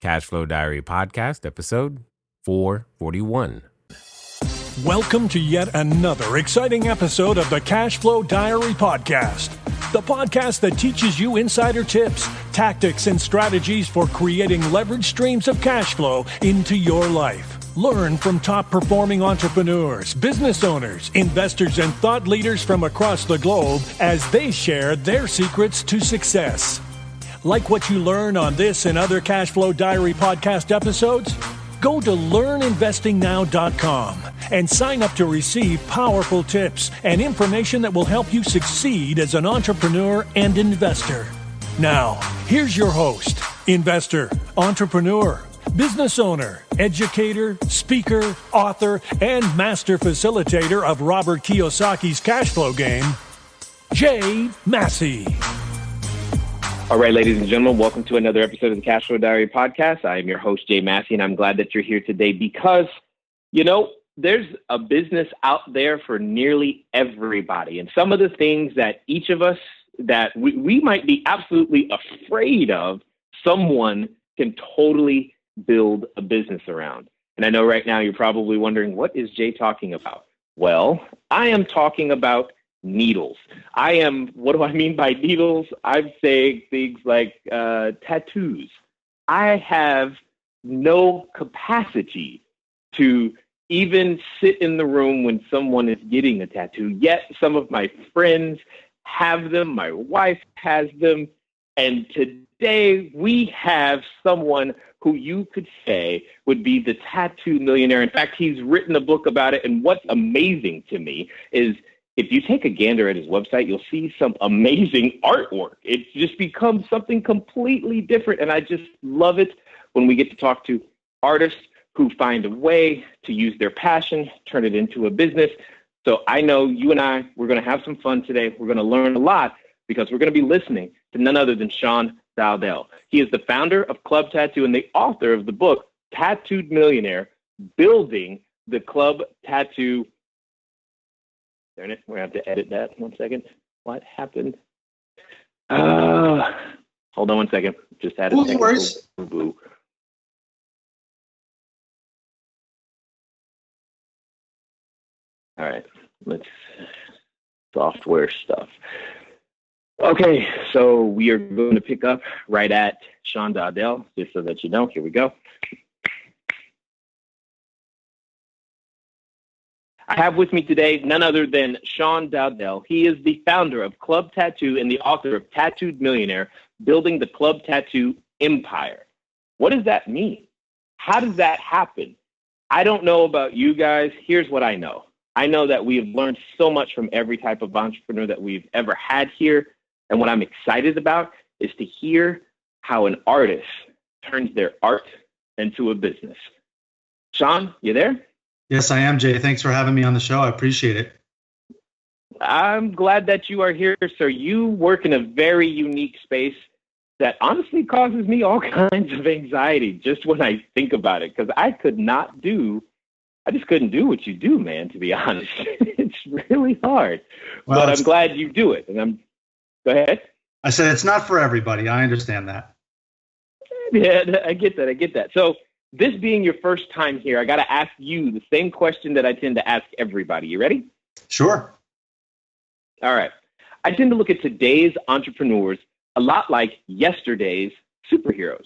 Cash Flow Diary Podcast, episode 441. Welcome to yet another exciting episode of the Cash Flow Diary Podcast, the podcast that teaches you insider tips, tactics, and strategies for creating leverage streams of cash flow into your life. Learn from top-performing entrepreneurs, business owners, investors, and thought leaders from across the globe as they share their secrets to success. Like what you learn on this and other Cash Flow Diary podcast episodes? Go to learninvestingnow.com and sign up to receive powerful tips and information that will help you succeed as an entrepreneur and investor. Now, here's your host, investor, entrepreneur, business owner, educator, speaker, author, and master facilitator of Robert Kiyosaki's cash flow game, Jay Massey. All right, ladies and gentlemen, welcome to another episode of the Cash Flow Diary Podcast. I am your host, Jay Massey, and I'm glad that you're here today because, there's a business out there for nearly everybody. And some of the things that each of us that we might be absolutely afraid of, someone can totally build a business around. And I know right now you're probably wondering, what is Jay talking about? Well, I am talking about needles. What do I mean by needles? I'm saying things like tattoos. I have no capacity to even sit in the room when someone is getting a tattoo, yet some of my friends have them, my wife has them, and today we have someone who you could say would be the tattoo millionaire. In fact, he's written a book about it, and what's amazing to me is if you take a gander at his website, you'll see some amazing artwork. It's just become something completely different, and I just love it when we get to talk to artists who find a way to use their passion, turn it into a business. So I know you and we're going to have some fun today. We're going to learn a lot because we're going to be listening to none other than Dowdell. He is the founder of Club Tattoo and the author of the book, Tattooed Millionaire, Building the Club Tattoo. Darn it, we're going to have to edit that. 1 second. What happened? Hold on 1 second. Just had a technical boo. All right, let's software stuff. Okay, so we are going to pick up right at Dowdell, just so that you know. Here we go. I have with me today none other than Dowdell. He is the founder of Club Tattoo and the author of Tattooed Millionaire, Building the Club Tattoo Empire. What does that mean? How does that happen? I don't know about you guys. Here's what I know. I know that we have learned so much from every type of entrepreneur that we've ever had here. And what I'm excited about is to hear how an artist turns their art into a business. Sean, you there? Yes, I am, Jay. Thanks for having me on the show. I appreciate it. I'm glad that you are here, sir. You work in a very unique space that honestly causes me all kinds of anxiety just when I think about it, because I just couldn't do what you do, man, to be honest. It's really hard. Well, but I'm glad you do it. And go ahead. I said it's not for everybody. I understand that. Yeah, I get that. So this being your first time here, I got to ask you the same question that I tend to ask everybody. You ready? Sure. All right. I tend to look at today's entrepreneurs a lot like yesterday's superheroes.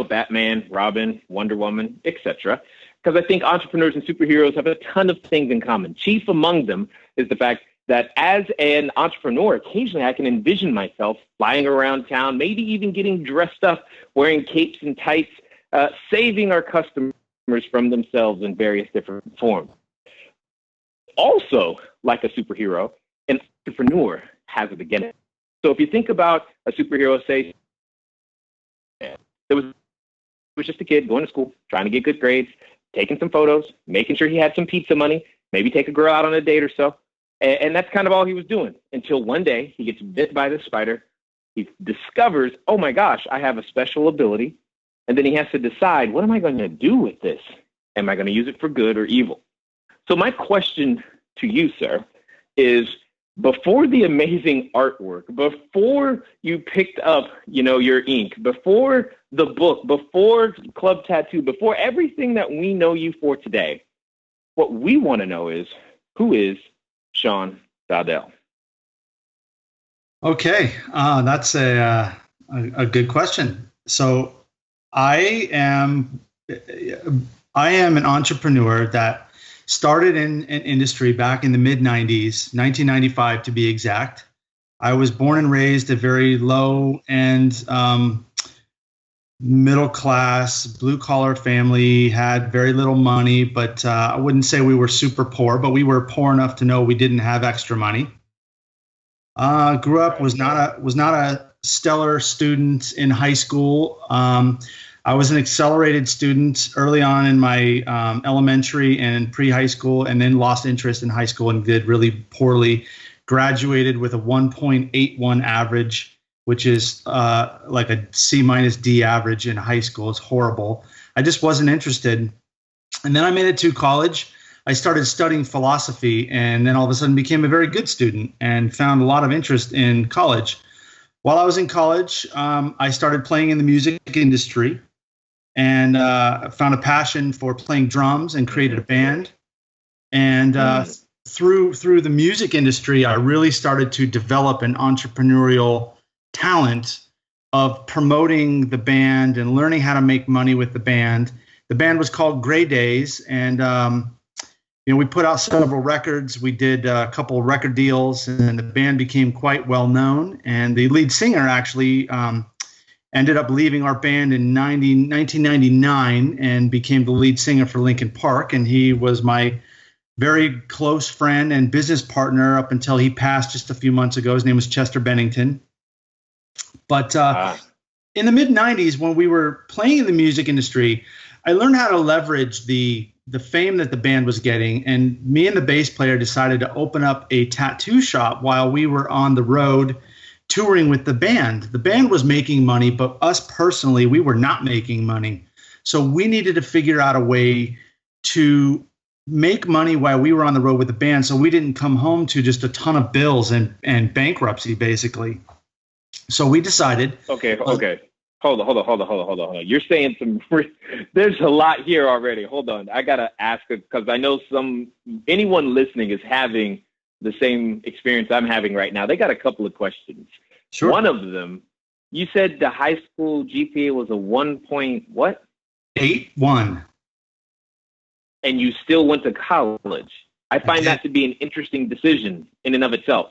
Batman, Robin, Wonder Woman, etc. Because I think entrepreneurs and superheroes have a ton of things in common. Chief among them is the fact that as an entrepreneur, occasionally I can envision myself flying around town, maybe even getting dressed up, wearing capes and tights, saving our customers from themselves in various different forms. Also, like a superhero, an entrepreneur has a beginning. So if you think about a superhero, say, there was just a kid going to school, trying to get good grades, taking some photos, making sure he had some pizza money, maybe take a girl out on a date or so. And that's kind of all he was doing until one day he gets bit by the spider. He discovers, oh my gosh, I have a special ability. And then he has to decide, what am I going to do with this? Am I going to use it for good or evil? So my question to you, sir, is before the amazing artwork, before you picked up, your ink, before the book, before Club Tattoo, before everything that we know you for today, what we want to know is, who is Sean Dowdell? Okay, that's a good question. So I am an entrepreneur that started in an industry back in the mid-90s, 1995 to be exact. I was born and raised a very low-end, middle-class, blue-collar family, had very little money, but I wouldn't say we were super poor, but we were poor enough to know we didn't have extra money. Grew up, was not a stellar student in high school. I was an accelerated student early on in my elementary and pre-high school, and then lost interest in high school and did really poorly. Graduated with a 1.81 average, which is like a C-D average in high school. It's horrible. I just wasn't interested. And then I made it to college. I started studying philosophy, and then all of a sudden became a very good student and found a lot of interest in college. While I was in college, I started playing in the music industry and found a passion for playing drums and created a band. And through the music industry, I really started to develop an entrepreneurial talent of promoting the band and learning how to make money with the band. The band was called Gray Days, and we put out several records. We did a couple of record deals, and the band became quite well known. And the lead singer actually ended up leaving our band in 1999 and became the lead singer for Linkin Park. And he was my very close friend and business partner up until he passed just a few months ago. His name was Chester Bennington. But in the mid-90s, when we were playing in the music industry, I learned how to leverage the fame that the band was getting, and me and the bass player decided to open up a tattoo shop while we were on the road touring with the band. The band was making money, but us personally, we were not making money. So we needed to figure out a way to make money while we were on the road with the band, so we didn't come home to just a ton of bills and bankruptcy, basically. So we decided. Okay. Hold on. You're saying there's a lot here already. Hold on. I got to ask it because I know anyone listening is having the same experience I'm having right now. They got a couple of questions. Sure. One of them, you said the high school GPA was a 1 point what? 81. And you still went to college. I find that to be an interesting decision in and of itself.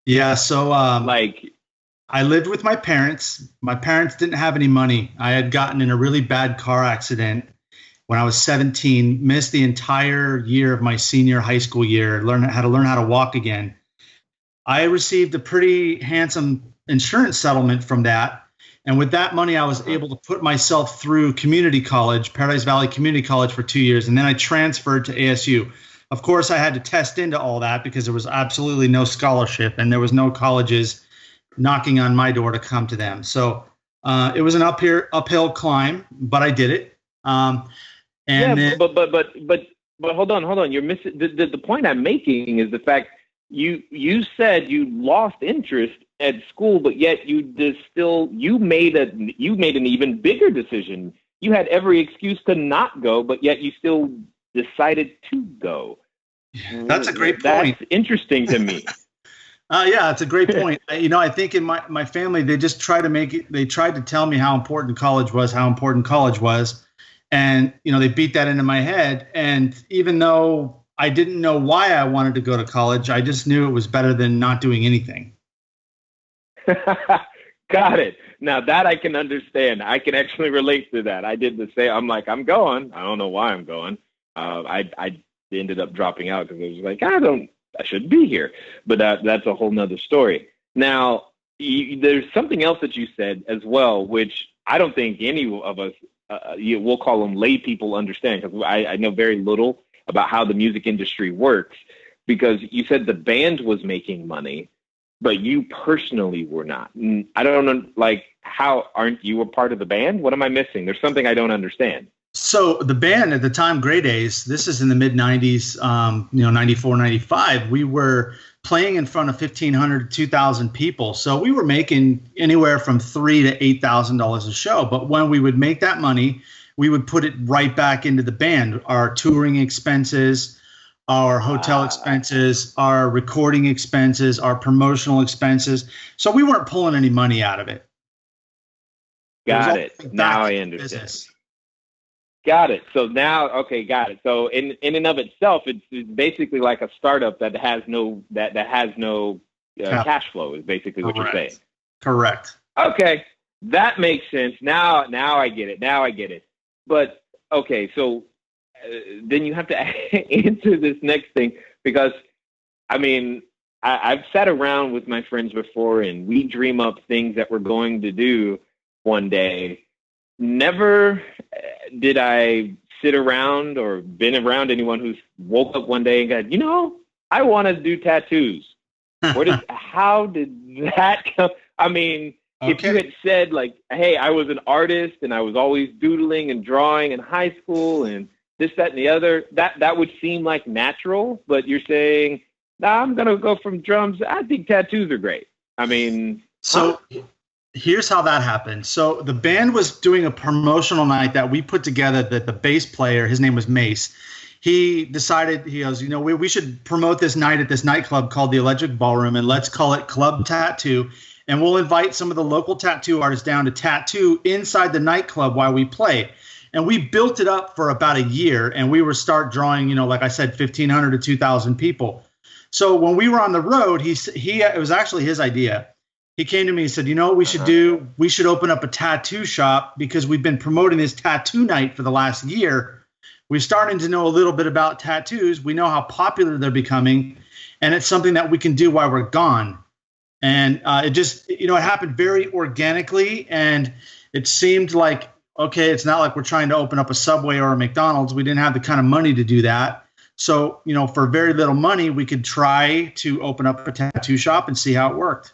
Yeah. So I lived with my parents. My parents didn't have any money. I had gotten in a really bad car accident when I was 17, missed the entire year of my senior high school year, had to learn how to walk again. I received a pretty handsome insurance settlement from that. And with that money, I was able to put myself through community college, Paradise Valley Community College, for 2 years. And then I transferred to ASU. Of course, I had to test into all that because there was absolutely no scholarship and there was no colleges knocking on my door to come to them. So it was an uphill climb, but I did it. But hold on. You're missing the point I'm making is the fact you said you lost interest at school, but yet you made an even bigger decision. You had every excuse to not go, but yet you still decided to go. That's a great point. That's interesting to me. Yeah, it's a great point. I think in my family, they just tried to tell me how important college was. And, they beat that into my head. And even though I didn't know why I wanted to go to college, I just knew it was better than not doing anything. Got it. Now that I can understand. I can actually relate to that. I did the same. I'm like, I'm going. I don't know why I'm going. I ended up dropping out because I was like, I shouldn't be here, but that's a whole nother story. Now, there's something else that you said as well, which I don't think any of us, we'll call them lay people, understand, because I know very little about how the music industry works, because you said the band was making money, but you personally were not. I don't know, how aren't you a part of the band? What am I missing? There's something I don't understand. So the band at the time, Grey Days, this is in the mid 90s, 94, 95, we were playing in front of 1,500 to 2,000 people. So we were making anywhere from $3,000 to $8,000 a show. But when we would make that money, we would put it right back into the band, our touring expenses, our hotel expenses, our recording expenses, our promotional expenses. So we weren't pulling any money out of it. Got it. Now I understand. Business. Got it. So now, okay, got it. So in and of itself, it's basically like a startup that has no cash flow. Is basically what you're saying. Correct. Okay, that makes sense. Now I get it. But okay, so then you have to answer this next thing, because I mean, I've sat around with my friends before and we dream up things that we're going to do one day. Never did I sit around or been around anyone who's woke up one day and got, I want to do tattoos. How did that come? I mean, if you had said like, hey, I was an artist and I was always doodling and drawing in high school and this, that, and the other, that would seem like natural. But you're saying, nah, I'm going to go from drums. I think tattoos are great. I mean, here's how that happened. So the band was doing a promotional night that we put together, that the bass player, his name was Mace, he decided, he goes, we should promote this night at this nightclub called the Electric Ballroom, and let's call it Club Tattoo. And we'll invite some of the local tattoo artists down to tattoo inside the nightclub while we play. And we built it up for about a year, and we were start drawing, like I said, 1,500 to 2,000 people. So when we were on the road, it was actually his idea. He came to me and said, what we should do? We should open up a tattoo shop, because we've been promoting this tattoo night for the last year. We're starting to know a little bit about tattoos. We know how popular they're becoming, and it's something that we can do while we're gone. And it just, it happened very organically, and it seemed like, okay, it's not like we're trying to open up a Subway or a McDonald's. We didn't have the kind of money to do that. So, for very little money, we could try to open up a tattoo shop and see how it worked.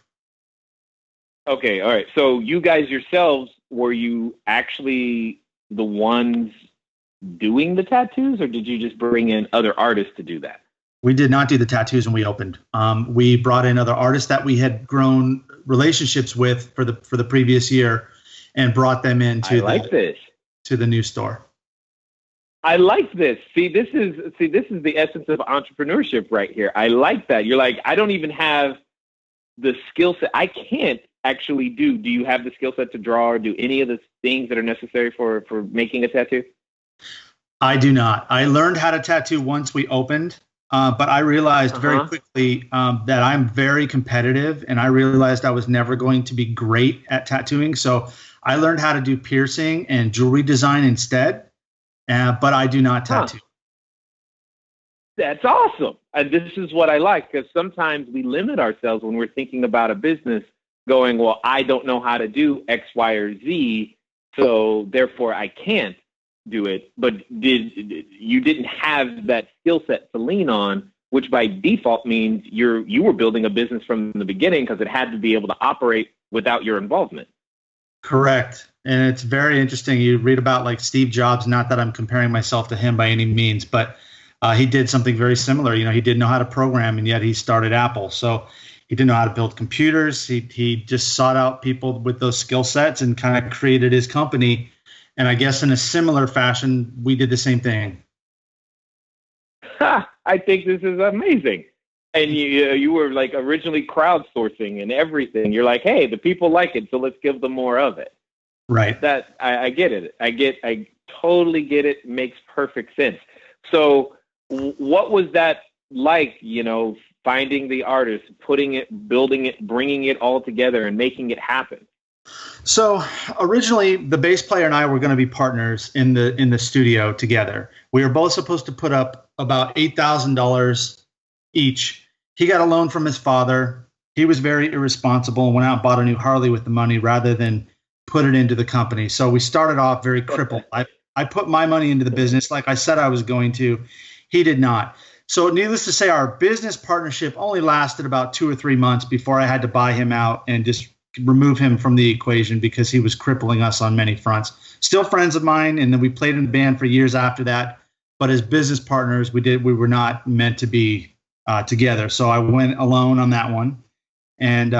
Okay, all right. So you guys yourselves, were you actually the ones doing the tattoos, or did you just bring in other artists to do that? We did not do the tattoos when we opened. We brought in other artists that we had grown relationships with for the previous year, and brought them into to the new store. I like this. This is the essence of entrepreneurship right here. I like that. You're like, I don't even have the skill set. I can't actually do you have the skill set to draw or do any of the things that are necessary for making a tattoo? I do not. I learned how to tattoo once we opened, but I realized very quickly that I'm very competitive, and I realized I was never going to be great at tattooing. So I learned how to do piercing and jewelry design instead, but I do not tattoo. That's awesome. And this is what I like, because sometimes we limit ourselves when we're thinking about a business, going, well, I don't know how to do X, Y, or Z, so therefore I can't do it. But you didn't have that skill set to lean on, which by default means you were building a business from the beginning, because it had to be able to operate without your involvement. Correct. And it's very interesting. You read about like Steve Jobs, not that I'm comparing myself to him by any means, but he did something very similar. He didn't know how to program, and yet he started Apple. So he didn't know how to build computers. He just sought out people with those skill sets and kind of created his company. And I guess in a similar fashion, we did the same thing. I think this is amazing. And you were like originally crowdsourcing and everything. You're like, hey, the people like it, so let's give them more of it. Right. That I get it. I totally get it. Makes perfect sense. So what was that like, finding the artist, putting it, building it, bringing it all together and making it happen? So originally the bass player and I were going to be partners in the studio together. We were both supposed to put up about $8,000 each. He got a loan from his father. He was very irresponsible and went out and bought a new Harley with the money rather than put it into the company. So we started off very crippled. I put my money into the business like I said I was going to. He did not. So needless to say, our business partnership only lasted about 2 or 3 months before I had to buy him out and just remove him from the equation, because he was crippling us on many fronts. still friends of mine. And then we played in the band for years after that. But as business partners, we were not meant to be together. So I went alone on that one. And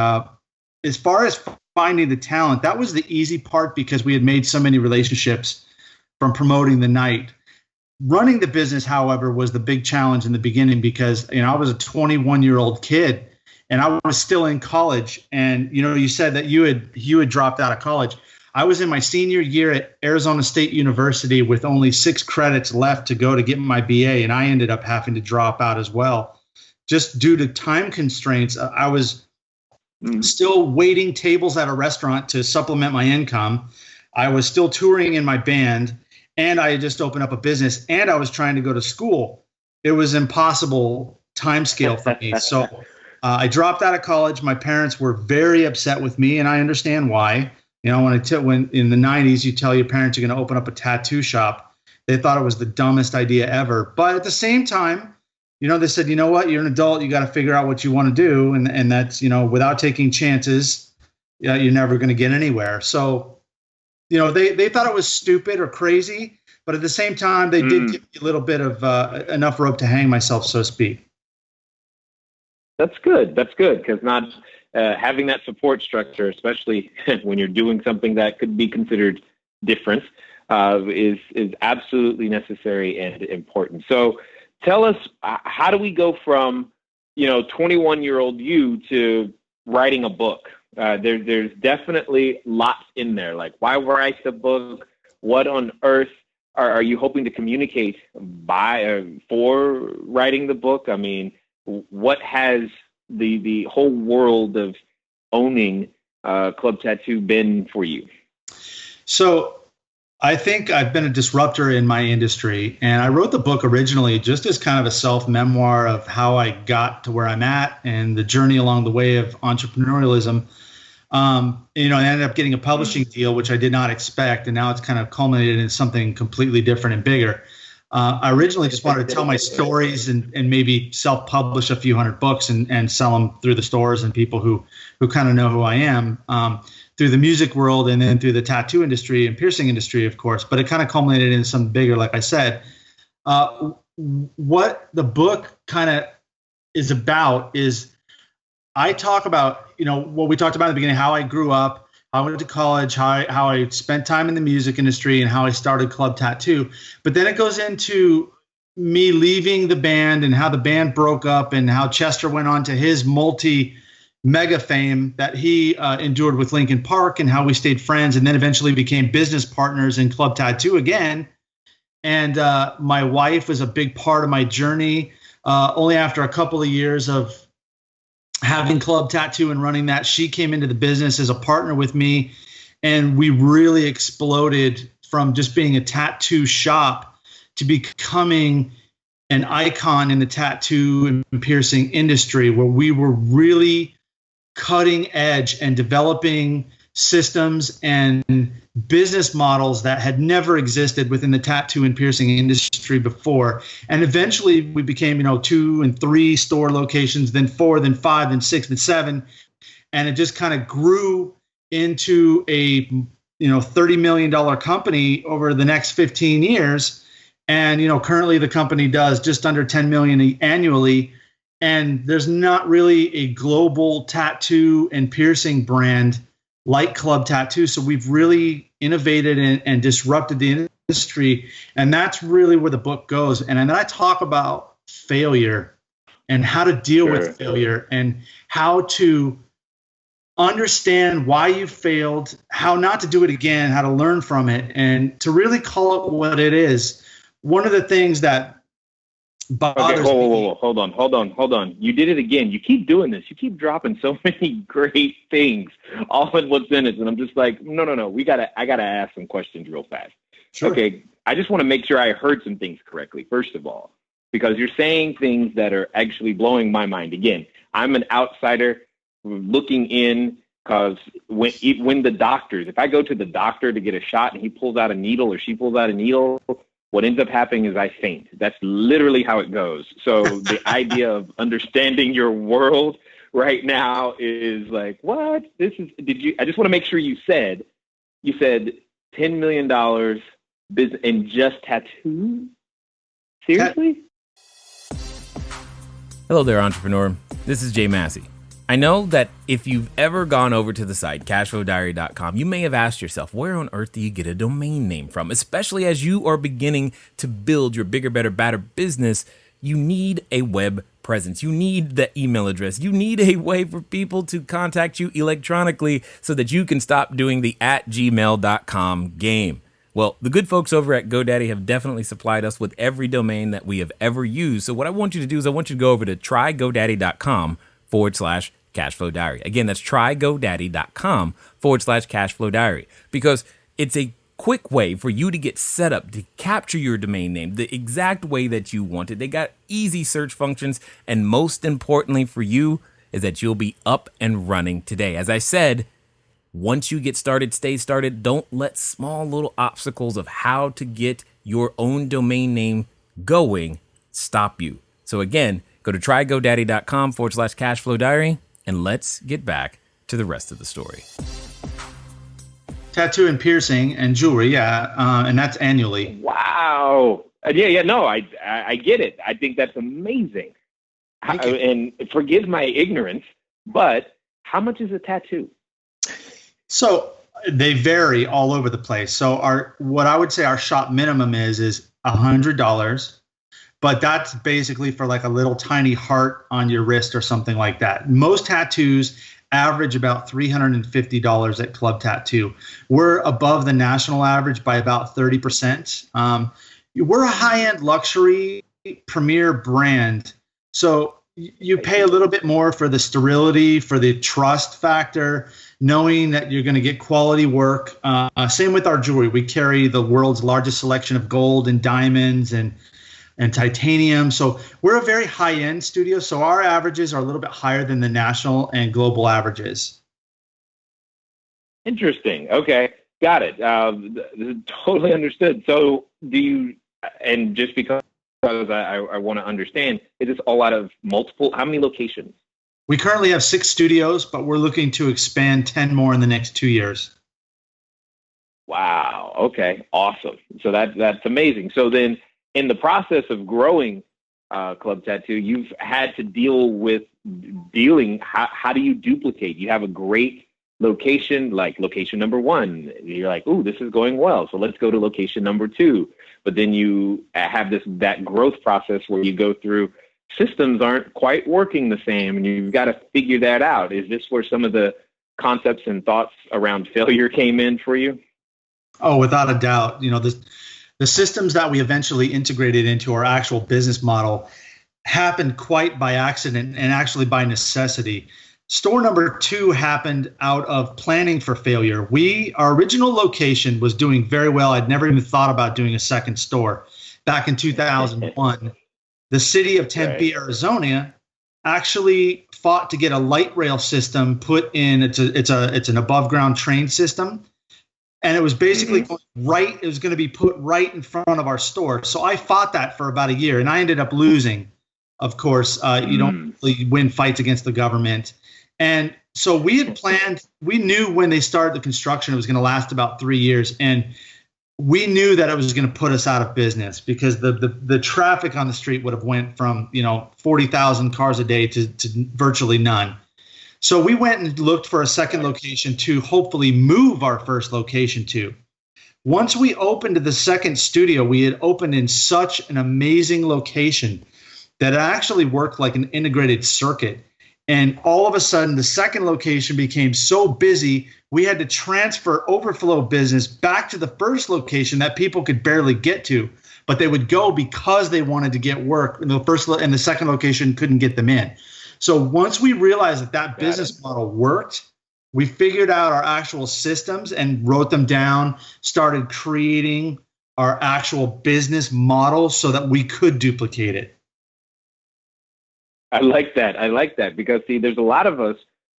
as far as finding the talent, that was the easy part because we had made so many relationships from promoting the night. Running the business, however, was the big challenge in the beginning because, I was a 21-year-old kid and I was still in college. And, you said that you had dropped out of college. I was in my senior year at Arizona State University with only 6 credits left to go to get my BA. And I ended up having to drop out as well. Just due to time constraints, I was still waiting tables at a restaurant to supplement my income. I was still touring in my band. And I had just opened up a business and I was trying to go to school. It was impossible time scale for me. So I dropped out of college. My parents were very upset with me and I understand why. When in the 90s, you tell your parents you're going to open up a tattoo shop, they thought it was the dumbest idea ever. But at the same time, they said, you know what, you're an adult. You got to figure out what you want to do. And that's, without taking chances, you're never going to get anywhere. So, they thought it was stupid or crazy, but at the same time, they did give me a little bit of enough rope to hang myself, so to speak. That's good. That's good because not having that support structure, especially when you're doing something that could be considered different, is absolutely necessary and important. So, tell us, how do we go from 21-year-old you to writing a book? There's definitely lots in there. Like, why write the book? What on earth are you hoping to communicate for writing the book? I mean, what has the whole world of owning Club Tattoo been for you? So I think I've been a disruptor in my industry, and I wrote the book originally just as kind of a self-memoir of how I got to where I'm at and the journey along the way of entrepreneurialism. I ended up getting a publishing deal, which I did not expect, and now it's kind of culminated in something completely different and bigger. I originally just wanted to tell my stories and maybe self-publish a few hundred books and sell them through the stores and people who kind of know who I am. Through the music world and then through the tattoo industry and piercing industry, of course. But it kind of culminated in something bigger, like I said. What the book kind of is about is I talk about, what we talked about at the beginning, how I grew up, how I went to college, how I spent time in the music industry and how I started Club Tattoo. But then it goes into me leaving the band and how the band broke up and how Chester went on to his mega fame that he endured with Linkin Park and how we stayed friends and then eventually became business partners in Club Tattoo again. And my wife was a big part of my journey. Only after a couple of years of having Club Tattoo and running that, she came into the business as a partner with me. And we really exploded from just being a tattoo shop to becoming an icon in the tattoo and piercing industry, where we were really cutting edge and developing systems and business models that had never existed within the tattoo and piercing industry before. And eventually we became, 2 and 3 store locations, then 4, then 5, then 6, then 7. And it just kind of grew into a, $30 million company over the next 15 years. And, currently the company does just under 10 million annually. And there's not really a global tattoo and piercing brand like Club Tattoo. So we've really innovated and disrupted the industry. And that's really where the book goes. And then I talk about failure and how to deal with failure and how to understand why you failed, how not to do it again, how to learn from it, and to really call it what it is. One of the things that bothers me. Hold on. You did it again. You keep doing this. You keep dropping so many great things all in one sentence. And I'm just like, no. I gotta ask some questions real fast. Sure. Okay. I just want to make sure I heard some things correctly, first of all, because you're saying things that are actually blowing my mind. Again, I'm an outsider looking in, because when the doctors, if I go to the doctor to get a shot and he pulls out a needle or she pulls out a needle, what ends up happening is I faint. That's literally how it goes. So the idea of understanding your world right now is like, what? I just want to make sure you said $10 million business in just tattoos? Seriously? Hello there, entrepreneur. This is Jay Massey. I know that if you've ever gone over to the site, cashflowdiary.com, you may have asked yourself, where on earth do you get a domain name from? Especially as you are beginning to build your bigger, better, badder business, you need a web presence. You need the email address. You need a way for people to contact you electronically so that you can stop doing the @gmail.com game. Well, the good folks over at GoDaddy have definitely supplied us with every domain that we have ever used. So what I want you to do is I want you to go over to trygodaddy.com/cashflowdiary. Again, that's trygodaddy.com/cashflowdiary, because it's a quick way for you to get set up to capture your domain name the exact way that you want it. They got easy search functions, and most importantly for you is that you'll be up and running today. As I said, once you get started, stay started. Don't let small little obstacles of how to get your own domain name going stop you. So again, go to trygodaddy.com/cashflowdiary, and let's get back to the rest of the story. Tattoo and piercing and jewelry, and that's annually. Wow. No, I get it. I think that's amazing. And forgive my ignorance, but how much is a tattoo? So they vary all over the place. So what I would say our shop minimum is $100, but that's basically for like a little tiny heart on your wrist or something like that. Most tattoos average about $350 at Club Tattoo. We're above the national average by about 30%. We're a high-end luxury premier brand. So you pay a little bit more for the sterility, for the trust factor, knowing that you're going to get quality work. Same with our jewelry. We carry the world's largest selection of gold and diamonds and titanium. So we're a very high-end studio. So our averages are a little bit higher than the national and global averages. Interesting. Okay. Got it. Totally understood. So do you, and just because I want to understand, is this all out of multiple, how many locations? We currently have 6 studios, but we're looking to expand 10 more in the next 2 years. Wow. Okay. Awesome. So that's amazing. So then in the process of growing Club Tattoo, you've had to deal with how do you duplicate? You have a great location, like location number 1. You're like, ooh, this is going well, so let's go to location number 2. But then you have that growth process where you go through systems aren't quite working the same, and you've got to figure that out. Is this where some of the concepts and thoughts around failure came in for you? Oh, without a doubt. The systems that we eventually integrated into our actual business model happened quite by accident and actually by necessity. Store number 2 happened out of planning for failure. Our original location was doing very well. I'd never even thought about doing a second store. Back in 2001, the city of Tempe, Arizona, actually fought to get a light rail system put in. It's an above ground train system. And it was basically going right. It was going to be put right in front of our store. So I fought that for about a year, and I ended up losing. Of course, you don't really win fights against the government. And so we had planned. We knew when they started the construction, it was going to last about 3 years, and we knew that it was going to put us out of business because the traffic on the street would have went from 40,000 cars a day to virtually none. So we went and looked for a second location to hopefully move our first location to. Once we opened the second studio, we had opened in such an amazing location that it actually worked like an integrated circuit. And all of a sudden, the second location became so busy, we had to transfer overflow business back to the first location that people could barely get to. But they would go because they wanted to get work, and the second location couldn't get them in. So once we realized that business model worked, we figured out our actual systems and wrote them down, started creating our actual business model so that we could duplicate it. I like that because, see, there's a lot of us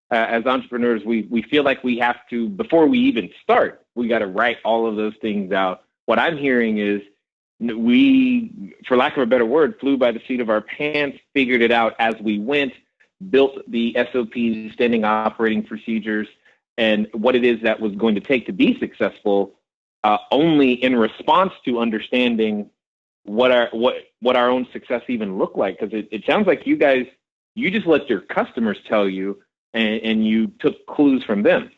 as entrepreneurs, we feel like we have to, before we even start, we got to write all of those things out. What I'm hearing is we, for lack of a better word, flew by the seat of our pants, figured it out as we went, built the SOPs, standing operating procedures, and what it is that was going to take to be successful. only in response to understanding what our own success even look like. Because it sounds like you guys, you just let your customers tell you, and you took clues from them.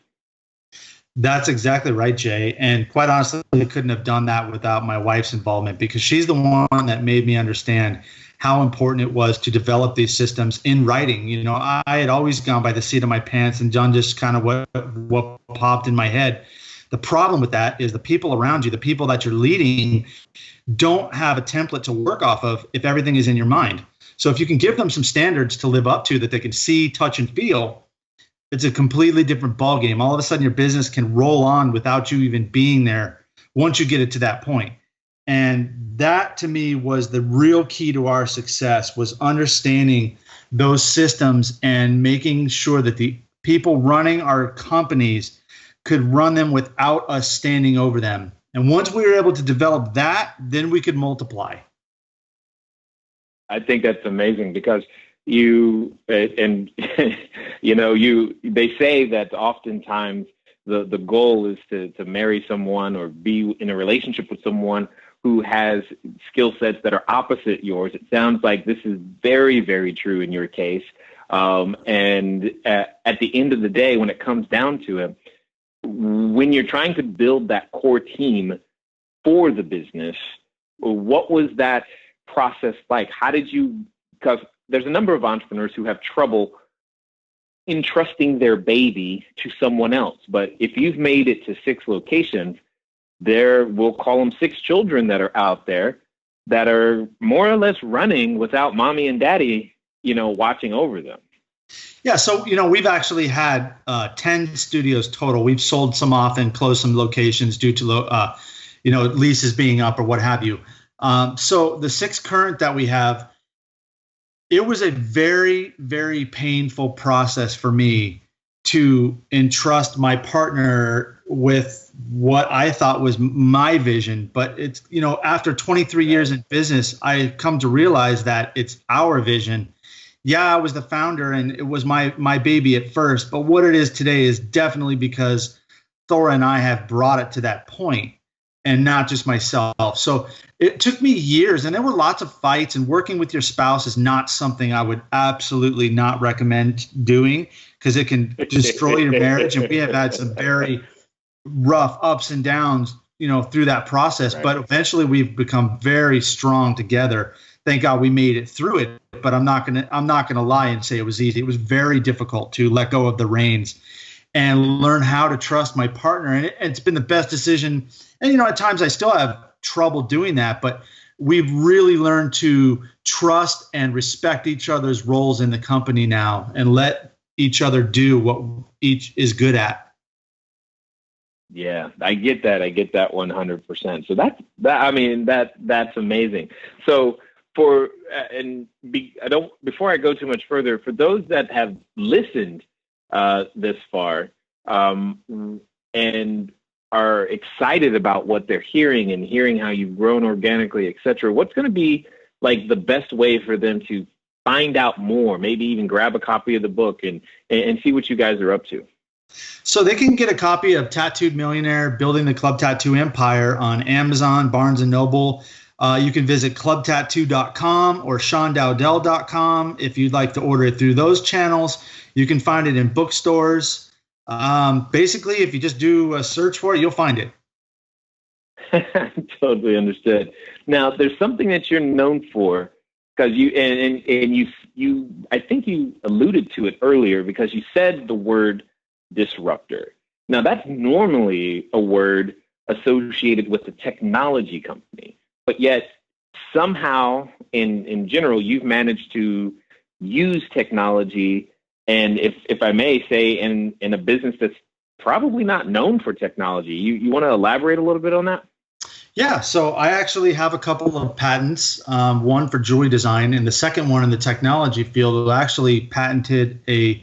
That's exactly right, Jay. And quite honestly, I couldn't have done that without my wife's involvement, because she's the one that made me understand how important it was to develop these systems in writing. You know, I had always gone by the seat of my pants and done just kind of what popped in my head. The problem with that is the people around you, the people that you're leading, don't have a template to work off of if everything is in your mind. So if you can give them some standards to live up to that they can see, touch, and feel, it's a completely different ballgame. All of a sudden, your business can roll on without you even being there once you get it to that point. And that, to me, was the real key to our success, was understanding those systems and making sure that the people running our companies could run them without us standing over them. And once we were able to develop that, then we could multiply. I think that's amazing, because you and you know, they say that oftentimes the goal is to marry someone or be in a relationship with someone who has skill sets that are opposite yours. It sounds like this is very, very true in your case. And at the end of the day, when it comes down to it, when you're trying to build that core team for the business, what was that process like? How did you, because there's a number of entrepreneurs who have trouble entrusting their baby to someone else. But if you've made it to 6 locations, we'll call them 6 children that are out there that are more or less running without mommy and daddy, you know, watching over them. Yeah. So, you know, we've actually had 10 studios total. We've sold some off and closed some locations due to, leases being up or what have you. So the 6 current that we have, it was a very, very painful process for me to entrust my partner with what I thought was my vision. But it's, you know, after 23 years in business, I come to realize that it's our vision. Yeah, I was the founder and it was my baby at first, but what it is today is definitely because Thora and I have brought it to that point, and not just myself. So it took me years, and there were lots of fights, and working with your spouse is not something I would absolutely not recommend doing, because it can destroy your marriage. And we have had some very rough ups and downs, you know, through that process. Right. But eventually we've become very strong together. Thank God we made it through it. But I'm not gonna lie and say it was easy. It was very difficult to let go of the reins and learn how to trust my partner. And it's been the best decision. And, you know, at times I still have trouble doing that, but we've really learned to trust and respect each other's roles in the company now, and let each other do what each is good at. Yeah, I get that. I get that 100%. So that's amazing. So before I go too much further, for those that have listened this far and are excited about what they're hearing and hearing how you've grown organically, et cetera, what's going to be like the best way for them to find out more, maybe even grab a copy of the book and see what you guys are up to? So they can get a copy of Tattooed Millionaire, Building the Club Tattoo Empire on Amazon, Barnes & Noble. You can visit clubtattoo.com or SeanDowdell.com if you'd like to order it through those channels. You can find it in bookstores. Basically, if you just do a search for it, you'll find it. Totally understood. Now, there's something that you're known for, because you I think you alluded to it earlier, because you said the word disruptor. Now, that's normally a word associated with a technology company, but yet somehow in general, you've managed to use technology, and if I may say, in a business that's probably not known for technology. You want to elaborate a little bit on that? Yeah, so I actually have a couple of patents, one for jewelry design, and the second one in the technology field. I actually patented a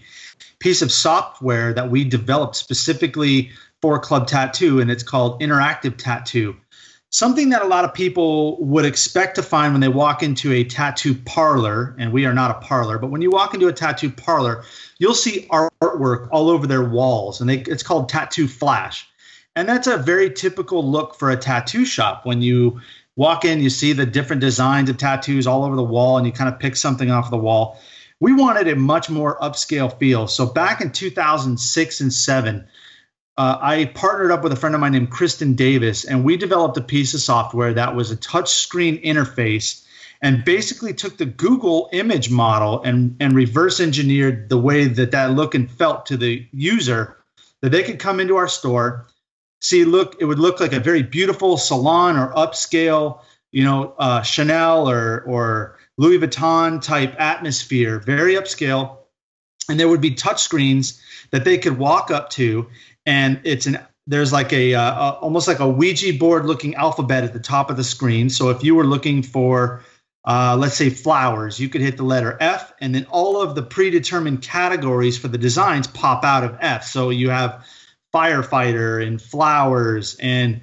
piece of software that we developed specifically for Club Tattoo, and it's called Interactive Tattoo. Something that a lot of people would expect to find when they walk into a tattoo parlor, and we are not a parlor, but when you walk into a tattoo parlor, you'll see artwork all over their walls, and it's called Tattoo Flash. And that's a very typical look for a tattoo shop. When you walk in, you see the different designs of tattoos all over the wall, and you kind of pick something off the wall. We wanted a much more upscale feel. So back in 2006 and 7, I partnered up with a friend of mine named Kristen Davis, and we developed a piece of software that was a touch screen interface and basically took the Google image model and reverse engineered the way that look and felt to the user, that they could come into our store, see, it would look like a very beautiful salon or upscale, Chanel or Louis Vuitton type atmosphere, very upscale. And there would be touch screens that they could walk up to, and there's like almost like a Ouija board looking alphabet at the top of the screen. So if you were looking for, let's say, flowers, you could hit the letter F, and then all of the predetermined categories for the designs pop out of F. So you have firefighter and flowers and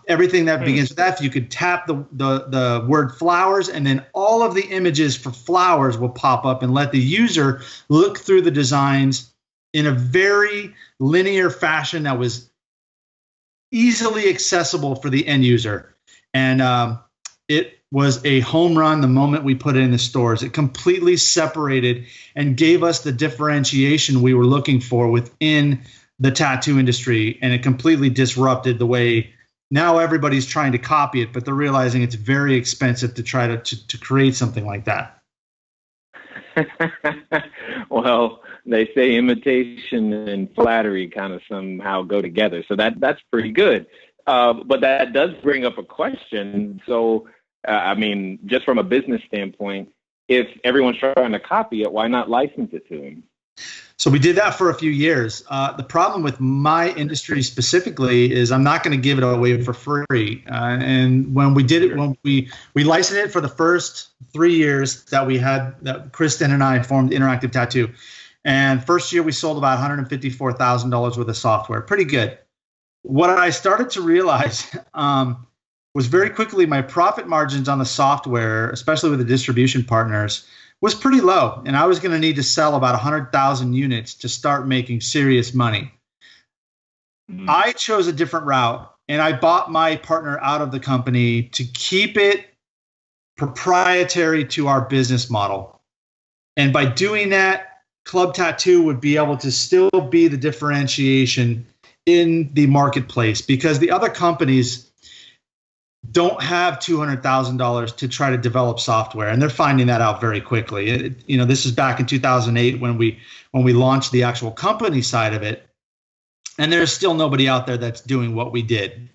everything that begins with F. You could tap the word flowers, and then all of the images for flowers will pop up and let the user look through the designs in a very linear fashion that was easily accessible for the end user. And it was a home run the moment we put it in the stores. It completely separated and gave us the differentiation we were looking for within the tattoo industry, and it completely disrupted the way now everybody's trying to copy it, but they're realizing it's very expensive to try to create something like that. Well, they say imitation and flattery kind of somehow go together, so that's pretty good. But that does bring up a question. So, just from a business standpoint, if everyone's trying to copy it, why not license it to them? So we did that for a few years. The problem with my industry specifically is I'm not going to give it away for free. And when we did it, when we licensed it for the first 3 years that Kristen and I formed Interactive Tattoo. And first year we sold about $154,000 worth of software. Pretty good. What I started to realize was very quickly my profit margins on the software, especially with the distribution partners, was pretty low, and I was going to need to sell about 100,000 units to start making serious money. I chose a different route, and I bought my partner out of the company to keep it proprietary to our business model. And by doing that, Club Tattoo would be able to still be the differentiation in the marketplace, because the other companies don't have $200,000 to try to develop software, and they're finding that out very quickly. This is back in 2008 when we launched the actual company side of it, and there's still nobody out there that's doing what we did.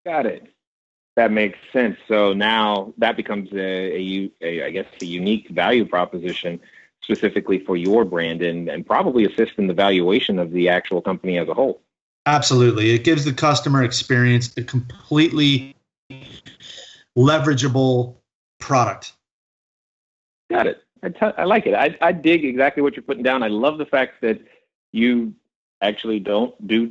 Got it. That makes sense. So now that becomes a unique value proposition specifically for your brand, and probably assist in the valuation of the actual company as a whole. Absolutely. It gives the customer experience a completely leverageable product. Got it. I like it. I dig exactly what you're putting down. I love the fact that you actually don't do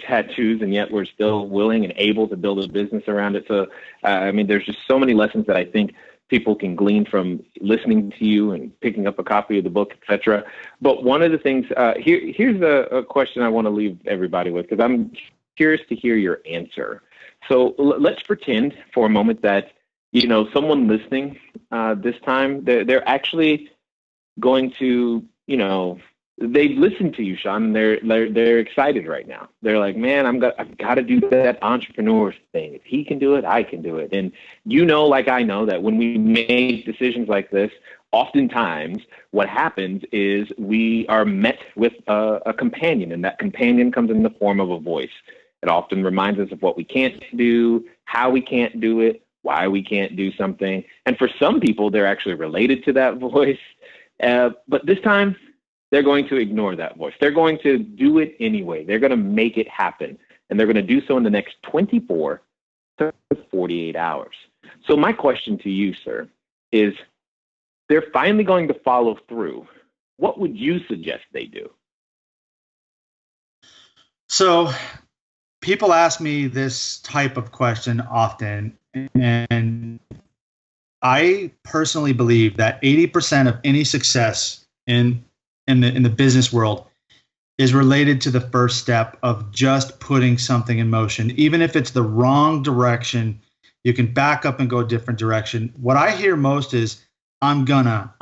tattoos, and yet we're still willing and able to build a business around it. So, there's just so many lessons that I think people can glean from listening to you and picking up a copy of the book, etc. But one of the things, here's a question I want to leave everybody with, because I'm curious to hear your answer. So let's pretend for a moment that, someone listening this time, they're actually going to, they've listened to you, Sean, and they're excited right now. They're like, man, I've got to do that entrepreneur thing. If he can do it, I can do it. And like I know, that when we make decisions like this, oftentimes what happens is we are met with a companion, and that companion comes in the form of a voice. It often reminds us of what we can't do, how we can't do it, why we can't do something. And for some people, they're actually related to that voice. But this time, they're going to ignore that voice. They're going to do it anyway. They're going to make it happen. And they're going to do so in the next 24 to 48 hours. So my question to you, sir, is they're finally going to follow through. What would you suggest they do? So people ask me this type of question often, and I personally believe that 80% of any success in the business world is related to the first step of just putting something in motion. Even if it's the wrong direction, you can back up and go a different direction. What I hear most is, I'm gonna.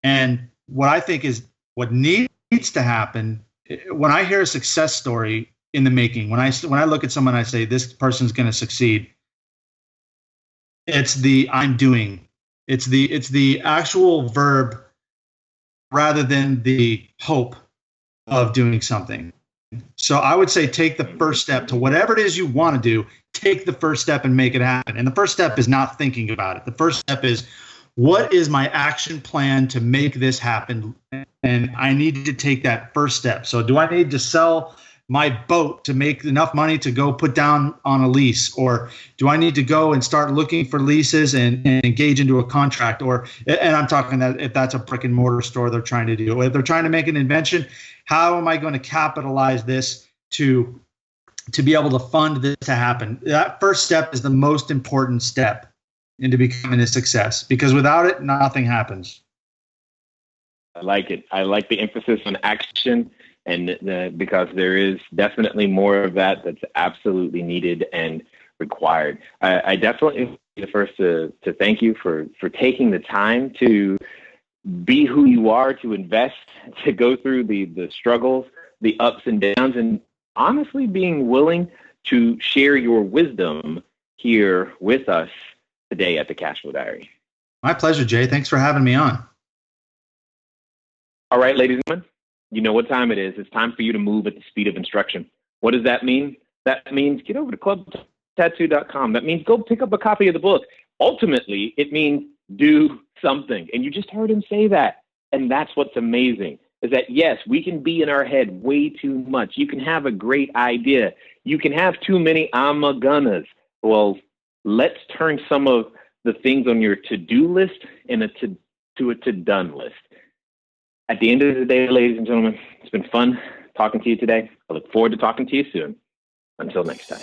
And what I think is what needs to happen, when I hear a success story in the making, when I look at someone, I say, this person's going to succeed. It's the I'm doing. It's the actual verb rather than the hope of doing something. So I would say take the first step to whatever it is you want to do. Take the first step and make it happen. And the first step is not thinking about it. The first step is, what is my action plan to make this happen? And I need to take that first step. So do I need to sell my boat to make enough money to go put down on a lease? Or do I need to go and start looking for leases and engage into a contract? Or, and I'm talking that if that's a brick and mortar store they're trying to do, if they're trying to make an invention, how am I going to capitalize this to be able to fund this to happen? That first step is the most important step into becoming a success, because without it, nothing happens. I like it. I like the emphasis on action, and because there is definitely more of that that's absolutely needed and required. I definitely be the first to thank you for taking the time to be who you are, to invest, to go through the struggles, the ups and downs, and honestly being willing to share your wisdom here with us today at the Cashflow Diary. My pleasure, Jay. Thanks for having me on. All right, ladies and gentlemen, you know what time it is. It's time for you to move at the speed of instruction. What does that mean? That means get over to clubtattoo.com. That means go pick up a copy of the book. Ultimately, it means do something. And you just heard him say that. And that's what's amazing, is that, yes, we can be in our head way too much. You can have a great idea. You can have too many I'm-a-gonnas. Well, let's turn some of the things on your to-do list to a to-done list. At the end of the day, ladies and gentlemen, it's been fun talking to you today. I look forward to talking to you soon. Until next time.